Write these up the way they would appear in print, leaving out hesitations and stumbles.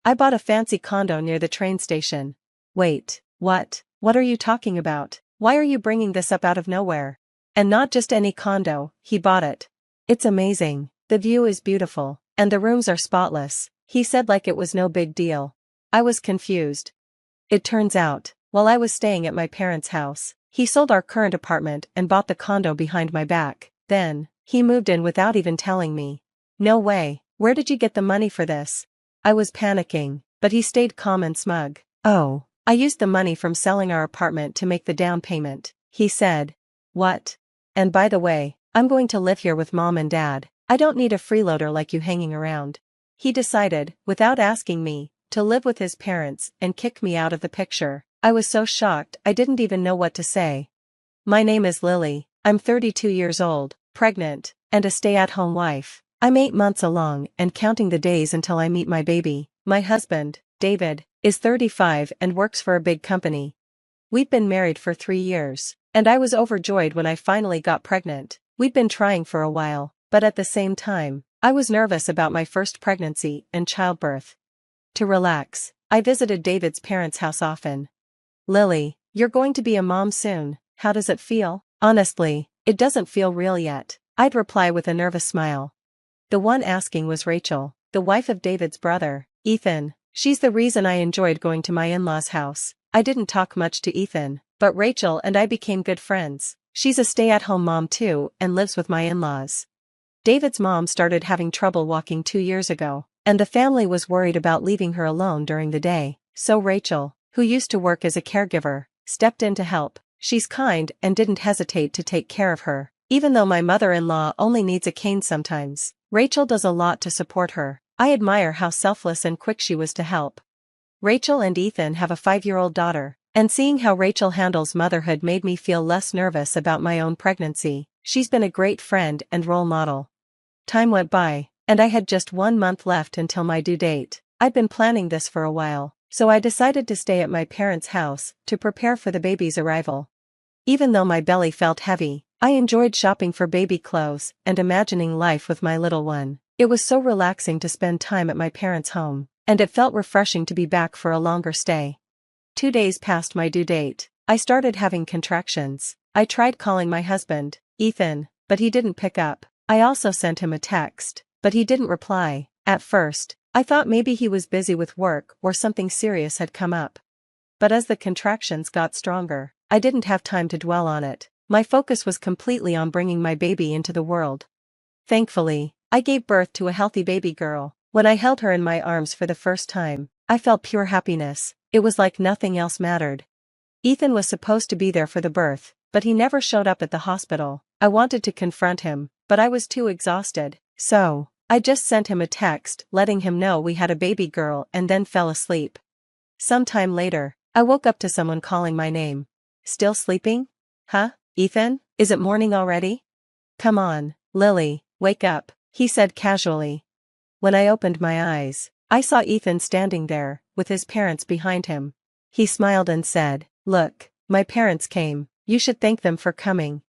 I bought a fancy condo near the train station. Wait, what? What are you talking about? Why are you bringing this up out of nowhere? And not just any condo, he bought it. It's amazing, the view is beautiful, and the rooms are spotless, he said like it was no big deal. I was confused. It turns out, while I was staying at my parents' house, he sold our current apartment and bought the condo behind my back. Then, he moved in without even telling me. No way, where did you get the money for this? I was panicking, but he stayed calm and smug. Oh, I used the money from selling our apartment to make the down payment, he said. What? And by the way, I'm going to live here with mom and dad. I don't need a freeloader like you hanging around. He decided, without asking me, to live with his parents and kick me out of the picture. I was so shocked I didn't even know what to say. My name is Lily, I'm 32 years old, pregnant, and a stay-at-home wife. I'm 8 months along and counting the days until I meet my baby. My husband, David, is 35 and works for a big company. We've been married for 3 years, and I was overjoyed when I finally got pregnant. We'd been trying for a while, but at the same time, I was nervous about my first pregnancy and childbirth. To relax, I visited David's parents' house often. Lily, you're going to be a mom soon, how does it feel? Honestly, it doesn't feel real yet, I'd reply with a nervous smile. The one asking was Rachel, the wife of David's brother, Ethan. She's the reason I enjoyed going to my in-laws' house. I didn't talk much to Ethan, but Rachel and I became good friends. She's a stay-at-home mom too and lives with my in-laws. David's mom started having trouble walking 2 years ago, and the family was worried about leaving her alone during the day, so Rachel, who used to work as a caregiver, stepped in to help. She's kind and didn't hesitate to take care of her. Even though my mother-in-law only needs a cane sometimes, Rachel does a lot to support her. I admire how selfless and quick she was to help. Rachel and Ethan have a 5-year-old daughter, and seeing how Rachel handles motherhood made me feel less nervous about my own pregnancy. She's been a great friend and role model. Time went by, and I had just 1 month left until my due date. I'd been planning this for a while, so I decided to stay at my parents' house to prepare for the baby's arrival. Even though my belly felt heavy, I enjoyed shopping for baby clothes and imagining life with my little one. It was so relaxing to spend time at my parents' home, and it felt refreshing to be back for a longer stay. 2 days past my due date, I started having contractions. I tried calling my husband, Ethan, but he didn't pick up. I also sent him a text, but he didn't reply. At first, I thought maybe he was busy with work or something serious had come up. But as the contractions got stronger, I didn't have time to dwell on it. My focus was completely on bringing my baby into the world. Thankfully, I gave birth to a healthy baby girl. When I held her in my arms for the first time, I felt pure happiness. It was like nothing else mattered. Ethan was supposed to be there for the birth, but he never showed up at the hospital. I wanted to confront him, but I was too exhausted, so I just sent him a text letting him know we had a baby girl and then fell asleep. Sometime later, I woke up to someone calling my name. Still sleeping? Huh, Ethan? Is it morning already? Come on, Lily, wake up, he said casually. When I opened my eyes, I saw Ethan standing there, with his parents behind him. He smiled and said, "Look, my parents came, you should thank them for coming."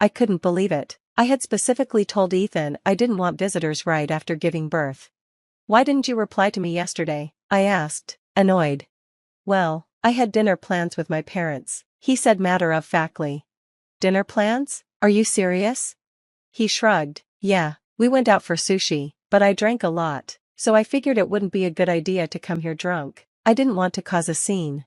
I couldn't believe it. I had specifically told Ethan I didn't want visitors right after giving birth. "Why didn't you reply to me yesterday?" I asked, annoyed. "Well, I had dinner plans with my parents," he said matter-of-factly. "Dinner plans? Are you serious?" He shrugged. "Yeah, we went out for sushi, but I drank a lot, so I figured it wouldn't be a good idea to come here drunk. I didn't want to cause a scene."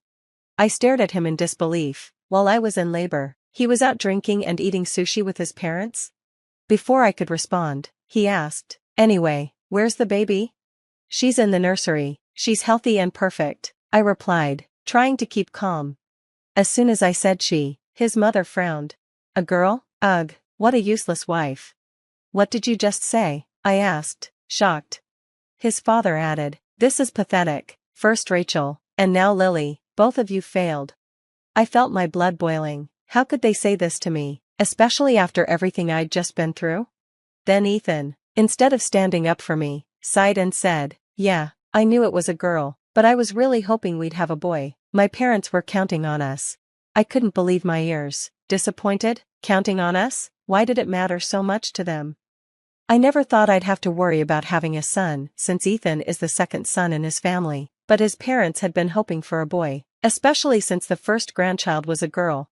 I stared at him in disbelief. While I was in labor, he was out drinking and eating sushi with his parents? Before I could respond, he asked, "Anyway, where's the baby?" "She's in the nursery, she's healthy and perfect," I replied, trying to keep calm. As soon as I said she, his mother frowned. "A girl? Ugh, what a useless wife." "What did you just say?" I asked, shocked. His father added, "This is pathetic. First Rachel, and now Lily, both of you failed." I felt my blood boiling. How could they say this to me, especially after everything I'd just been through? Then Ethan, instead of standing up for me, sighed and said, "Yeah, I knew it was a girl, but I was really hoping we'd have a boy. My parents were counting on us." I couldn't believe my ears. Disappointed? Counting on us? Why did it matter so much to them? I never thought I'd have to worry about having a son, since Ethan is the second son in his family, but his parents had been hoping for a boy, especially since the first grandchild was a girl.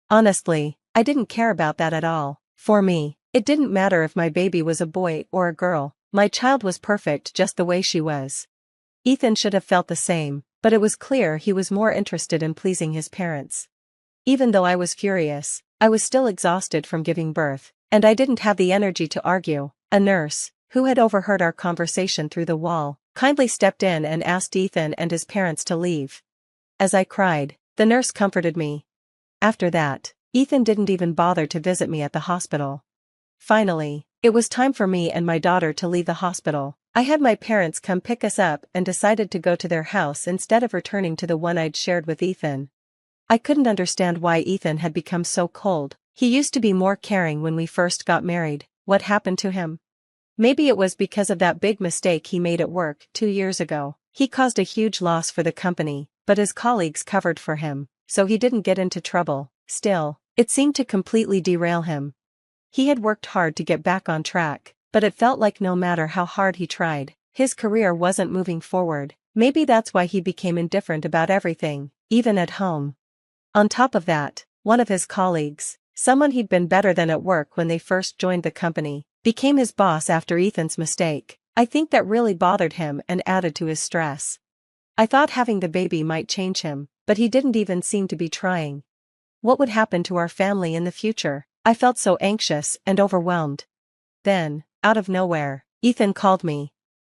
Honestly, I didn't care about that at all. For me, it didn't matter if my baby was a boy or a girl, my child was perfect just the way she was. Ethan should have felt the same, but it was clear he was more interested in pleasing his parents. Even though I was furious, I was still exhausted from giving birth, and I didn't have the energy to argue. A nurse, who had overheard our conversation through the wall, kindly stepped in and asked Ethan and his parents to leave. As I cried, the nurse comforted me. After that, Ethan didn't even bother to visit me at the hospital. Finally, it was time for me and my daughter to leave the hospital. I had my parents come pick us up and decided to go to their house instead of returning to the one I'd shared with Ethan. I couldn't understand why Ethan had become so cold. He used to be more caring when we first got married. What happened to him? Maybe it was because of that big mistake he made at work 2 years ago. He caused a huge loss for the company, but his colleagues covered for him, so he didn't get into trouble. Still, it seemed to completely derail him. He had worked hard to get back on track, but it felt like no matter how hard he tried, his career wasn't moving forward. Maybe that's why he became indifferent about everything, even at home. On top of that, one of his colleagues, someone he'd been better than at work when they first joined the company, became his boss after Ethan's mistake. I think that really bothered him and added to his stress. I thought having the baby might change him, but he didn't even seem to be trying. What would happen to our family in the future? I felt so anxious and overwhelmed. Then, out of nowhere, Ethan called me.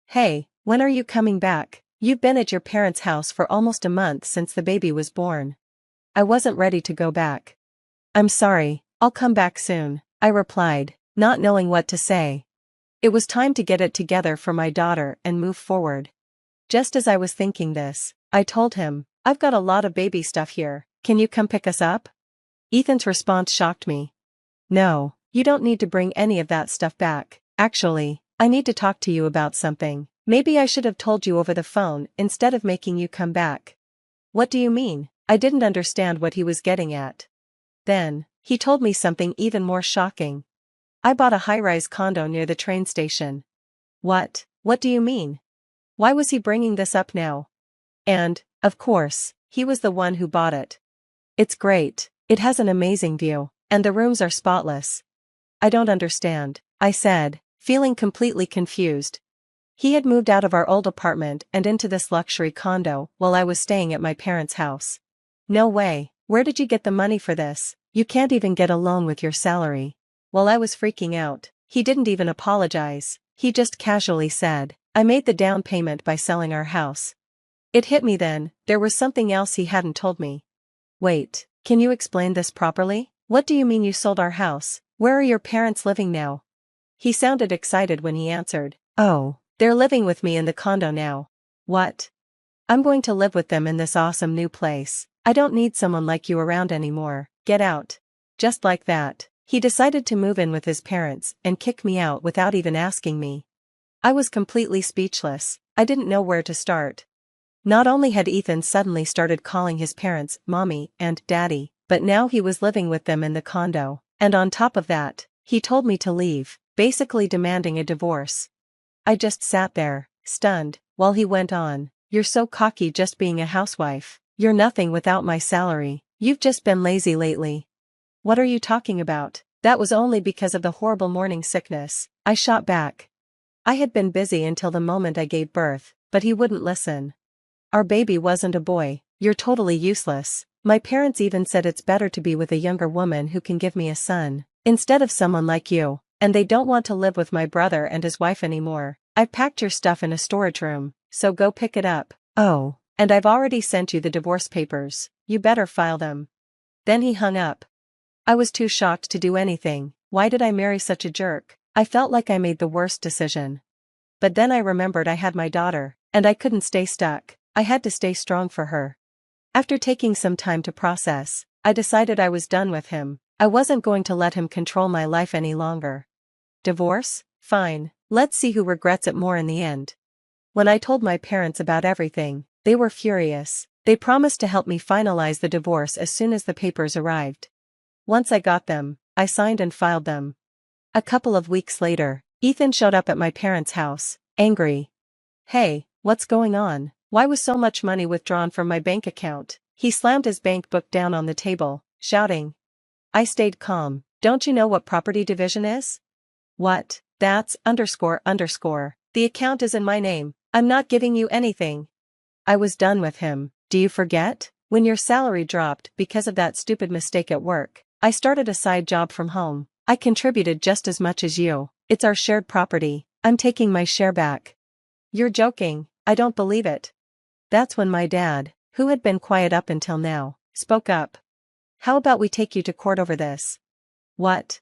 "Hey, when are you coming back? You've been at your parents' house for almost a month since the baby was born." I wasn't ready to go back. "I'm sorry, I'll come back soon," I replied, not knowing what to say. It was time to get it together for my daughter and move forward. Just as I was thinking this, I told him, "I've got a lot of baby stuff here, can you come pick us up?" Ethan's response shocked me. "No, you don't need to bring any of that stuff back. Actually, I need to talk to you about something. Maybe I should have told you over the phone instead of making you come back." "What do you mean?" I didn't understand what he was getting at. Then, he told me something even more shocking. "I bought a high-rise condo near the train station." "What? What do you mean?" Why was he bringing this up now? And, of course, he was the one who bought it. "It's great, it has an amazing view, and the rooms are spotless." "I don't understand," I said, feeling completely confused. He had moved out of our old apartment and into this luxury condo while I was staying at my parents' house. "No way, where did you get the money for this? You can't even get a loan with your salary." While I was freaking out, he didn't even apologize. He just casually said, "I made the down payment by selling our house." It hit me then, there was something else he hadn't told me. "Wait, can you explain this properly? What do you mean you sold our house? Where are your parents living now?" He sounded excited when he answered, "Oh, they're living with me in the condo now." "What?" "I'm going to live with them in this awesome new place. I don't need someone like you around anymore. Get out." Just like that, he decided to move in with his parents and kick me out without even asking me. I was completely speechless. I didn't know where to start. Not only had Ethan suddenly started calling his parents mommy and daddy, but now he was living with them in the condo, and on top of that, he told me to leave, basically demanding a divorce. I just sat there, stunned, while he went on, "You're so cocky just being a housewife. You're nothing without my salary. You've just been lazy lately." "What are you talking about? That was only because of the horrible morning sickness," I shot back. I had been busy until the moment I gave birth, but he wouldn't listen. "Our baby wasn't a boy. You're totally useless. My parents even said it's better to be with a younger woman who can give me a son, instead of someone like you, and they don't want to live with my brother and his wife anymore. I've packed your stuff in a storage room, so go pick it up. Oh, and I've already sent you the divorce papers. You better file them." Then he hung up. I was too shocked to do anything. Why did I marry such a jerk? I felt like I made the worst decision. But then I remembered I had my daughter, and I couldn't stay stuck. I had to stay strong for her. After taking some time to process, I decided I was done with him. I wasn't going to let him control my life any longer. Divorce? Fine, let's see who regrets it more in the end. When I told my parents about everything, they were furious. They promised to help me finalize the divorce as soon as the papers arrived. Once I got them, I signed and filed them. A couple of weeks later, Ethan showed up at my parents' house, angry. Hey, what's going on? Why was so much money withdrawn from my bank account? He slammed his bank book down on the table, shouting. I stayed calm. Don't you know what property division is? What? That's __. The account is in my name. I'm not giving you anything. I was done with him. Do you forget? When your salary dropped because of that stupid mistake at work, I started a side job from home. I contributed just as much as you. It's our shared property. I'm taking my share back. You're joking. I don't believe it. That's when my dad, who had been quiet up until now, spoke up. How about we take you to court over this? What?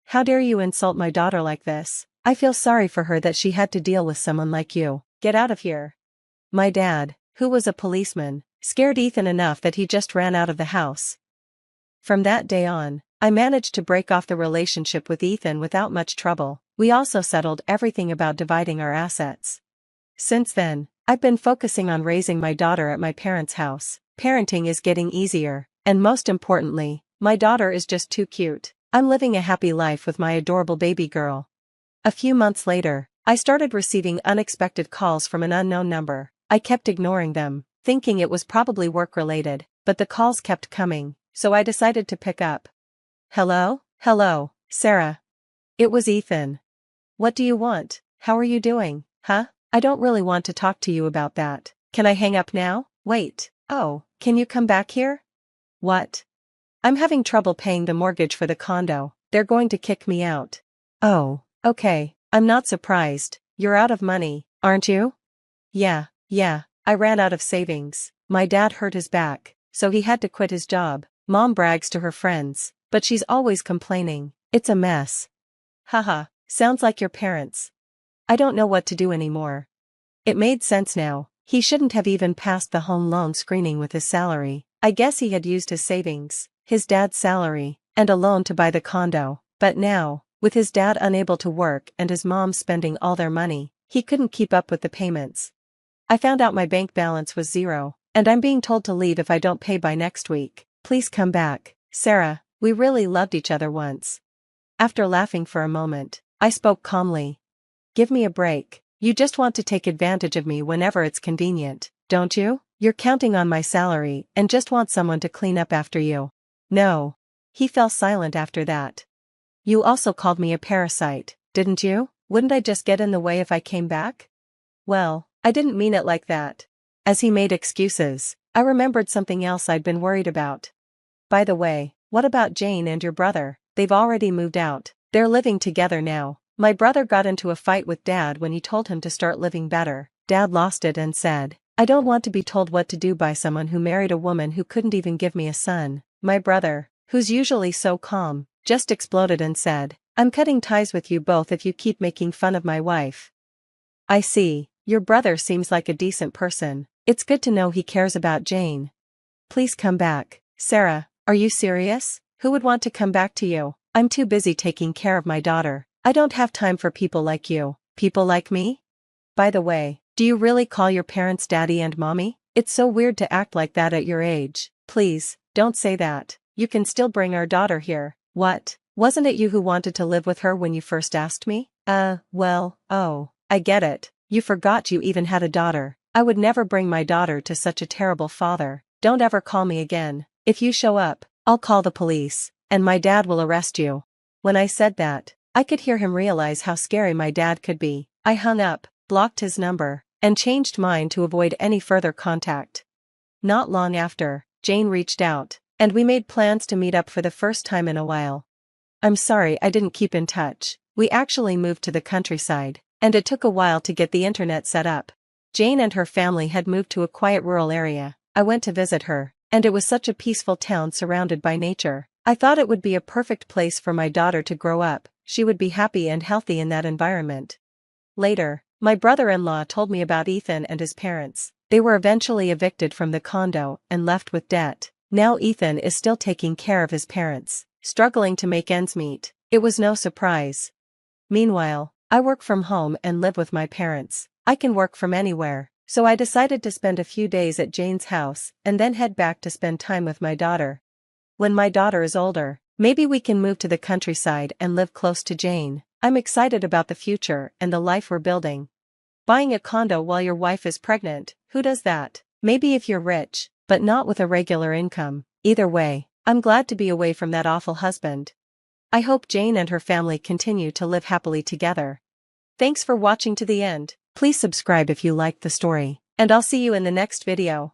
How dare you insult my daughter like this? I feel sorry for her that she had to deal with someone like you. Get out of here. My dad, who was a policeman, scared Ethan enough that he just ran out of the house. From that day on, I managed to break off the relationship with Ethan without much trouble. We also settled everything about dividing our assets. Since then, I've been focusing on raising my daughter at my parents' house. Parenting is getting easier, and most importantly, my daughter is just too cute. I'm living a happy life with my adorable baby girl. A few months later, I started receiving unexpected calls from an unknown number. I kept ignoring them, thinking it was probably work-related, but the calls kept coming, so I decided to pick up. Hello? Hello, Sarah. It was Ethan. What do you want? How are you doing, huh? I don't really want to talk to you about that. Can I hang up now? Wait. Oh, can you come back here? What? I'm having trouble paying the mortgage for the condo. They're going to kick me out. Oh, okay. I'm not surprised. You're out of money, aren't you? Yeah. I ran out of savings. My dad hurt his back, so he had to quit his job. Mom brags to her friends, but she's always complaining. It's a mess. Haha, sounds like your parents. I don't know what to do anymore. It made sense now. He shouldn't have even passed the home loan screening with his salary. I guess he had used his savings, his dad's salary, and a loan to buy the condo. But now, with his dad unable to work and his mom spending all their money, he couldn't keep up with the payments. I found out my bank balance was zero, and I'm being told to leave if I don't pay by next week. Please come back, Sarah. We really loved each other once. After laughing for a moment, I spoke calmly. Give me a break. You just want to take advantage of me whenever it's convenient, don't you? You're counting on my salary and just want someone to clean up after you. No. He fell silent after that. You also called me a parasite, didn't you? Wouldn't I just get in the way if I came back? Well, I didn't mean it like that. As he made excuses, I remembered something else I'd been worried about. By the way, what about Jane and your brother? They've already moved out. They're living together now. My brother got into a fight with Dad when he told him to start living better. Dad lost it and said, I don't want to be told what to do by someone who married a woman who couldn't even give me a son. My brother, who's usually so calm, just exploded and said, I'm cutting ties with you both if you keep making fun of my wife. I see. Your brother seems like a decent person. It's good to know he cares about Jane. Please come back. Sarah, are you serious? Who would want to come back to you? I'm too busy taking care of my daughter. I don't have time for people like you. People like me? By the way, do you really call your parents daddy and mommy? It's so weird to act like that at your age. Please, don't say that. You can still bring our daughter here. What? Wasn't it you who wanted to live with her when you first asked me? Oh, I get it. You forgot you even had a daughter. I would never bring my daughter to such a terrible father. Don't ever call me again. If you show up, I'll call the police, and my dad will arrest you. When I said that, I could hear him realize how scary my dad could be. I hung up, blocked his number, and changed mine to avoid any further contact. Not long after, Jane reached out, and we made plans to meet up for the first time in a while. I'm sorry I didn't keep in touch. We actually moved to the countryside, and it took a while to get the internet set up. Jane and her family had moved to a quiet rural area. I went to visit her, and it was such a peaceful town surrounded by nature. I thought it would be a perfect place for my daughter to grow up. She would be happy and healthy in that environment. Later, my brother-in-law told me about Ethan and his parents. They were eventually evicted from the condo and left with debt. Now Ethan is still taking care of his parents, struggling to make ends meet. It was no surprise. Meanwhile, I work from home and live with my parents. I can work from anywhere, so I decided to spend a few days at Jane's house and then head back to spend time with my daughter. When my daughter is older, Maybe we can move to the countryside and live close to Jane. I'm excited about the future and the life we're building. Buying a condo while your wife is pregnant, who does that? Maybe if you're rich, but not with a regular income. Either way, I'm glad to be away from that awful husband. I hope Jane and her family continue to live happily together. Thanks for watching to the end. Please subscribe if you liked the story, and I'll see you in the next video.